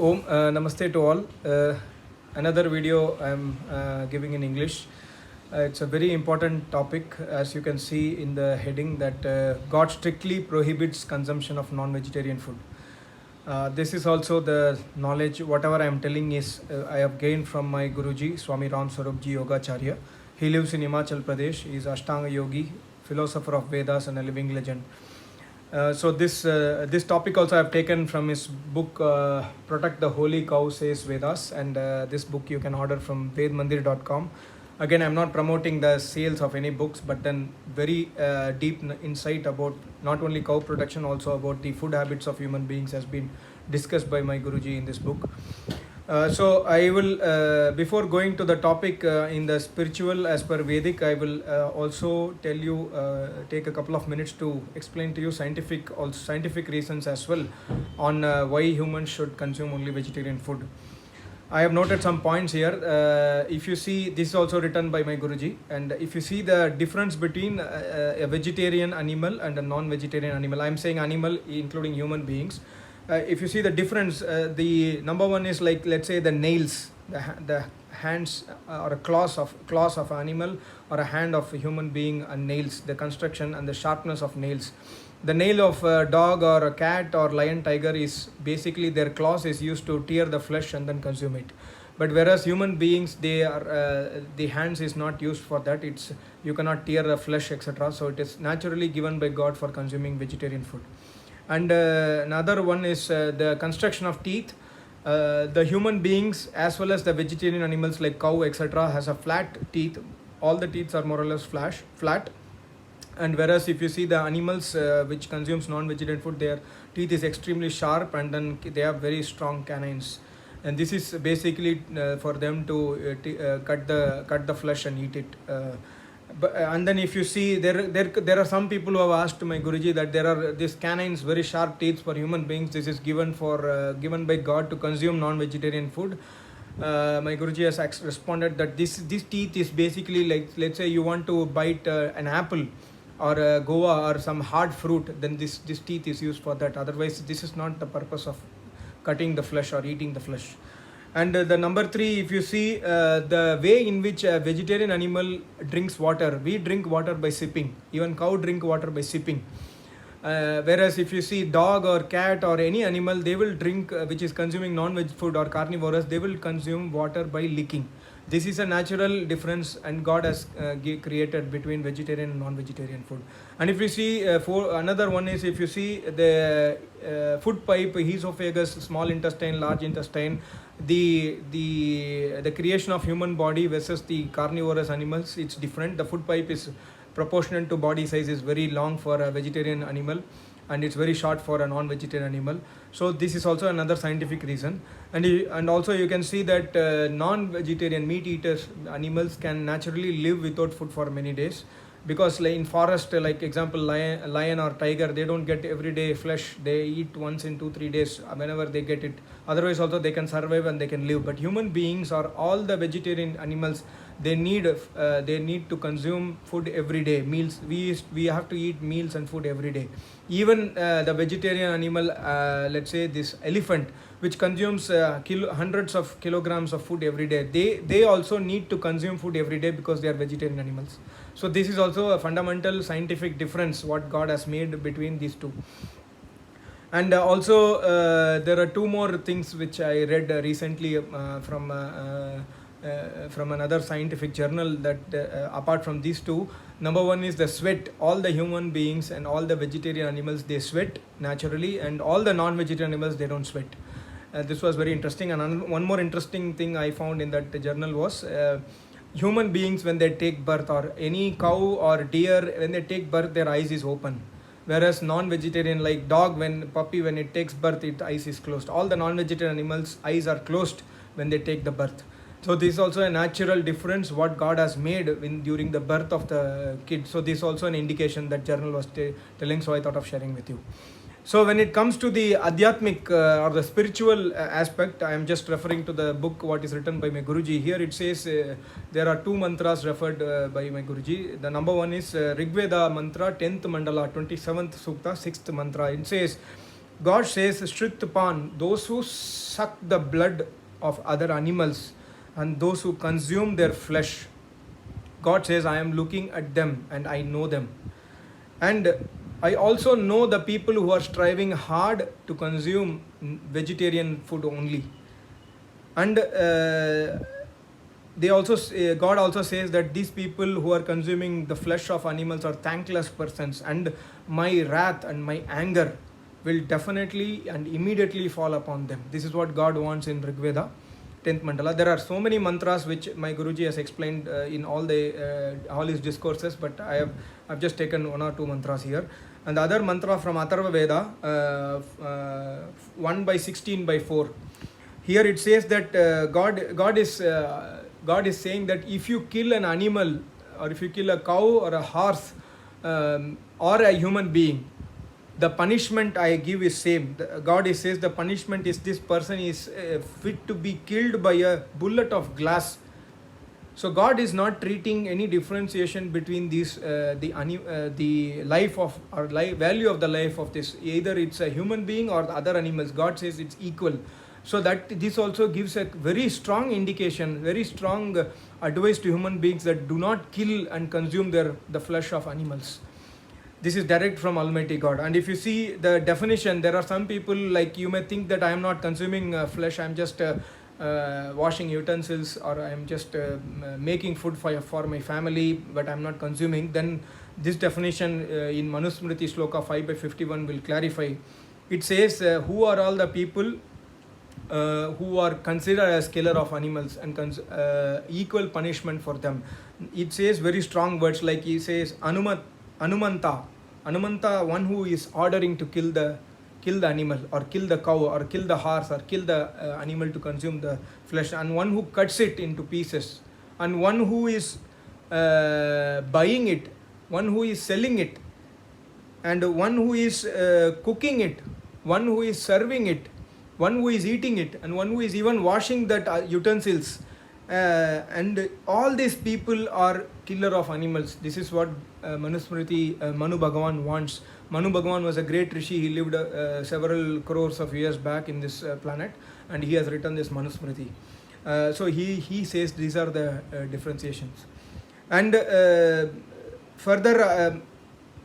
Om, Namaste to all. Another video I'm giving in English. It's a very important topic, as you can see in the heading that God strictly prohibits consumption of non-vegetarian food. This is also the knowledge, whatever I am telling is I have gained from my Guruji, Swami Ram Swarupji Yogacharya. He lives in Himachal Pradesh. He is Ashtanga Yogi, philosopher of Vedas and a living legend. So this topic also I have taken from his book Protect the Holy Cow Says Vedas, and this book you can order from vedmandir.com. Again, I'm not promoting the sales of any books, but then very deep insight about not only cow production, also about the food habits of human beings has been discussed by my Guruji in this book. So I will, before going to the topic in the spiritual as per Vedic, I will also tell you, take a couple of minutes to explain to you scientific reasons as well on why humans should consume only vegetarian food. I have noted some points here. If you see, this is also written by my Guruji, and if you see the difference between a vegetarian animal and a non-vegetarian animal, I am saying animal including human beings. If you see the difference, the number one is like, let's say, the nails, the hands or a claws of animal, or a hand of a human being, and nails, the construction and the sharpness of nails. The nail of a dog or a cat or lion, tiger is basically their claws is used to tear the flesh and then consume it. But whereas human beings, they are the hands is not used for that. It's, you cannot tear the flesh, etc. So it is naturally given by God for consuming vegetarian food. And another one is the construction of teeth. The human beings as well as the vegetarian animals like cow, etc., has a flat teeth. All the teeth are more or less flat. And whereas if you see the animals which consumes non-vegetarian food, their teeth is extremely sharp, and then they have very strong canines. And this is basically for them to cut the flesh and eat it. And then if you see, there are some people who have asked my Guruji that there are these canines, very sharp teeth for human beings. This is given by God to consume non-vegetarian food. My Guruji has responded that this teeth is basically like, let's say you want to bite an apple or a guava or some hard fruit, then this teeth is used for that. Otherwise, this is not the purpose of cutting the flesh or eating the flesh. And the number three, if you see the way in which a vegetarian animal drinks water, we drink water by sipping. Even cow drink water by sipping. Whereas if you see dog or cat or any animal, they will drink, which is consuming non-veg food or carnivorous, they will consume water by licking. This is a natural difference, and God has created between vegetarian and non-vegetarian food. And if you see, another one is, if you see the food pipe, esophagus, small intestine, large intestine, the creation of human body versus the carnivorous animals, it's different. The food pipe is proportionate to body size, is very long for a vegetarian animal, and it's very short for a non-vegetarian animal. So this is also another scientific reason. And also you can see that non-vegetarian meat eaters animals can naturally live without food for many days, because like in forest, like example lion or tiger, they don't get everyday flesh. They eat once in 2-3 days whenever they get it. Otherwise also they can survive and they can live. But human beings or all the vegetarian animals, they need to consume food every day. Meals, we have to eat meals and food every day. Even the vegetarian animal, let's say this elephant, which consumes hundreds of kilograms of food every day, they also need to consume food every day because they are vegetarian animals. So this is also a fundamental scientific difference what God has made between these two. And also there are two more things which I read recently from another scientific journal, that apart from these two, number one is the sweat. All the human beings and all the vegetarian animals, they sweat naturally, and all the non-vegetarian animals, they don't sweat. This was very interesting. And one more interesting thing I found in that journal was human beings, when they take birth, or any cow or deer, when they take birth, their eyes is open. Whereas non-vegetarian, like dog, when it takes birth, its eyes is closed. All the non-vegetarian animals' eyes are closed when they take the birth. So this is also a natural difference what God has made during the birth of the kid. So this is also an indication that journal was telling. So I thought of sharing with you. So when it comes to the Adhyatmic or the spiritual aspect, I am just referring to the book what is written by my Guruji. Here it says there are two mantras referred by my Guruji. The number one is Rigveda mantra, 10th mandala, 27th sukta, 6th mantra. It says, God says, Shritpan, those who suck the blood of other animals and those who consume their flesh. God says, I am looking at them and I know them. And I also know the people who are striving hard to consume vegetarian food only. And God also says that these people who are consuming the flesh of animals are thankless persons, and my wrath and my anger will definitely and immediately fall upon them. This is what God wants in Rig Veda, 10th mandala. There are so many mantras which my Guruji has explained in all his discourses, but I've just taken one or two mantras here. And the other mantra from Atharva Veda, 1/16/4. Here it says that God is saying that if you kill an animal, or if you kill a cow or a horse or a human being, the punishment I give is same. God says the punishment is this person is fit to be killed by a bullet of glass. So God is not treating any differentiation between these the life of or value of the life of this. Either it's a human being or the other animals. God says it's equal. So that this also gives a very strong indication, very strong advice to human beings that do not kill and consume the flesh of animals. This is direct from Almighty God. And if you see the definition, there are some people, like, you may think that I am not consuming flesh, I am just washing utensils, or I am just making food for my family, but I am not consuming. Then this definition in Manusmriti Shloka 5/51 will clarify. It says, who are all the people who are considered as killer of animals, and equal punishment for them. It says very strong words, like he says Anumanta, one who is ordering to kill the animal, or kill the cow, or kill the horse, or kill the animal to consume the flesh, and one who cuts it into pieces, and one who is buying it, one who is selling it, and one who is cooking it, one who is serving it, one who is eating it, and one who is even washing that utensils. And all these people are killer of animals. This is what Manusmriti Manu Bhagavan wants. Manu Bhagavan was a great rishi. He lived several crores of years back in this planet, and he has written this Manusmriti. So he says these are the differentiations. And further,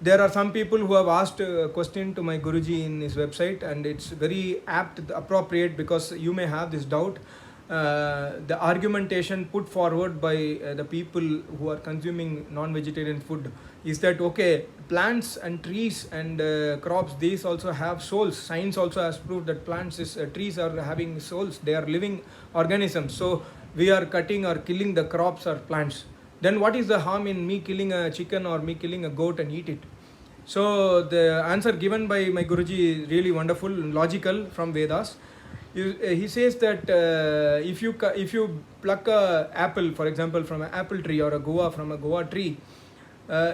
there are some people who have asked a question to my Guruji in his website, and it's very apt, appropriate, because you may have this doubt. The argumentation put forward by the people who are consuming non-vegetarian food is that, okay, plants and trees and crops, these also have souls. Science also has proved that trees are having souls. They are living organisms. So we are cutting or killing the crops or plants. Then what is the harm in me killing a chicken or me killing a goat and eat it? So the answer given by my Guruji is really wonderful and logical from Vedas. He says that if you pluck a apple, for example, from an apple tree, or a guava from a guava tree,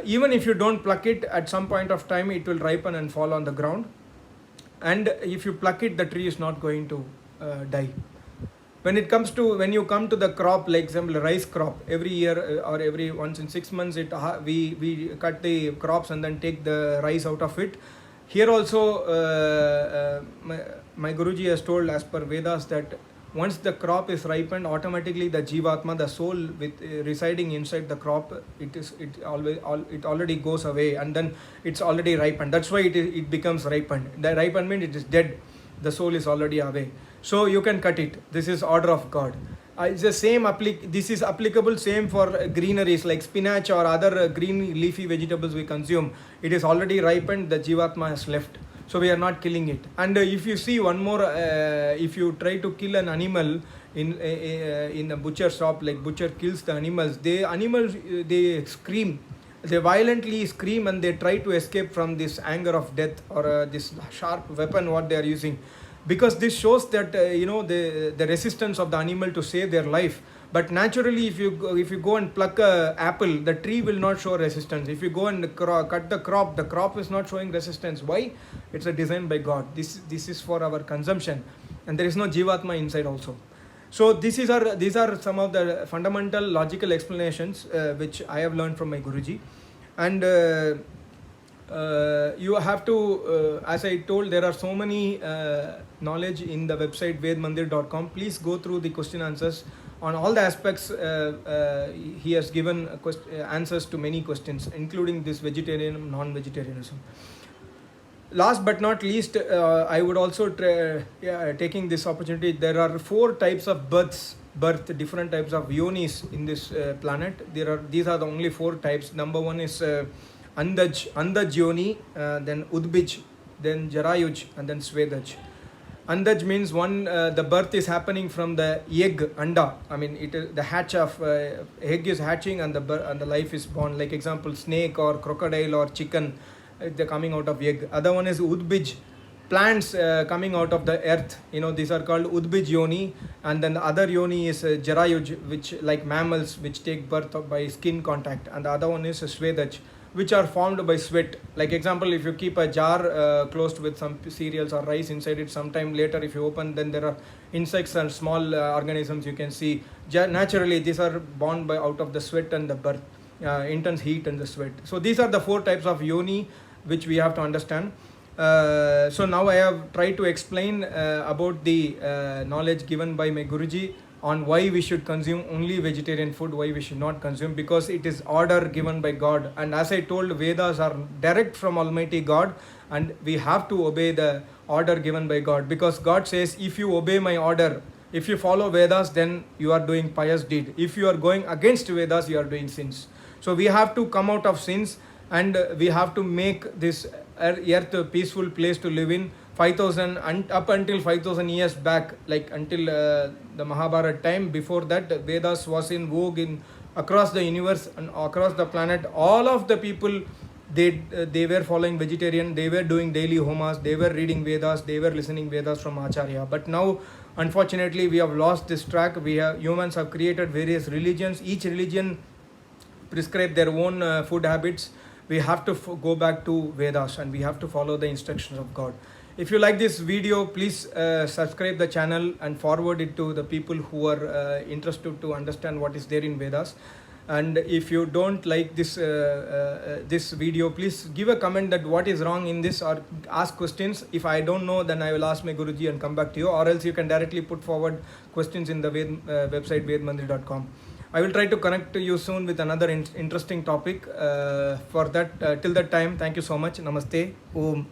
even if you don't pluck it, at some point of time it will ripen and fall on the ground. And if you pluck it, the tree is not going to die. When you come to the crop, like example rice crop, every year or every once in 6 months, we cut the crops and then take the rice out of it. Here also my Guruji has told, as per Vedas, that once the crop is ripened, automatically the Jivatma, the soul residing inside the crop, it already goes away, and then it's already ripened. That's why it becomes ripened. The ripened means it is dead. The soul is already away. So you can cut it. This is order of God. It's the same. This is applicable same for greeneries like spinach or other green leafy vegetables we consume. It is already ripened. The Jivatma has left. So we are not killing it. And if you see one more, if you try to kill an animal in a butcher shop, like butcher kills the animals, they scream. They violently scream and they try to escape from this anger of death, or this sharp weapon what they are using. Because this shows that the resistance of the animal to save their life. But naturally, if you go and pluck a apple, the tree will not show resistance. If you go and cut the crop is not showing resistance. Why? It's a design by God. This is for our consumption, and there is no Jivatma inside also. So these are some of the fundamental logical explanations which I have learned from my Guruji. And You have to, as I told, there are so many knowledge in the website vedmandir.com. Please go through the question answers on all the aspects. He has given answers to many questions, including this vegetarian, non-vegetarianism. Last but not least, I would also taking this opportunity. There are 4 types of different types of yonis in this planet. These are the only 4 types. Number 1 is Andaj yoni, then Udbij, then Jarayuj, and then Svedaj. Andaj means the birth is happening from the egg, anda. I mean, it is the hatch of egg is hatching and the life is born. Like example, snake or crocodile or chicken, they're coming out of egg. Other one is Udbij, plants coming out of the earth. These are called Udbij yoni. And then the other yoni is Jarayuj, which like mammals, which take birth by skin contact. And the other one is Svedaj, which are formed by sweat. Like example, if you keep a jar closed with some cereals or rice inside it, sometime later if you open, then there are insects and small organisms you can see. Naturally, these are born out of the sweat and the birth, intense heat and the sweat. So these are the 4 types of yoni which we have to understand. So now I have tried to explain about the knowledge given by my Guruji on why we should consume only vegetarian food, why we should not consume, because it is order given by God. And as I told, Vedas are direct from Almighty God, and we have to obey the order given by God, because God says, if you obey my order, if you follow Vedas, then you are doing pious deed. If you are going against Vedas, you are doing sins. So we have to come out of sins, and we have to make this earth a peaceful place to live in. 5,000 and up until 5,000 years back, like until the Mahabharata time. Before that, Vedas was in vogue across the universe and across the planet. All of the people, they were following vegetarian. They were doing daily homas. They were reading Vedas. They were listening Vedas from Acharya. But now, unfortunately, we have lost this track. Humans have created various religions. Each religion prescribe their own food habits. We have to go back to Vedas, and we have to follow the instructions of God. If you like this video, please subscribe the channel and forward it to the people who are interested to understand what is there in Vedas. And if you don't like this video, please give a comment that what is wrong in this, or ask questions. If I don't know, then I will ask my Guruji and come back to you, or else you can directly put forward questions in the website vedmandir.com. I will try to connect to you soon with another interesting topic. For that, till that time, thank you so much. Namaste. Om.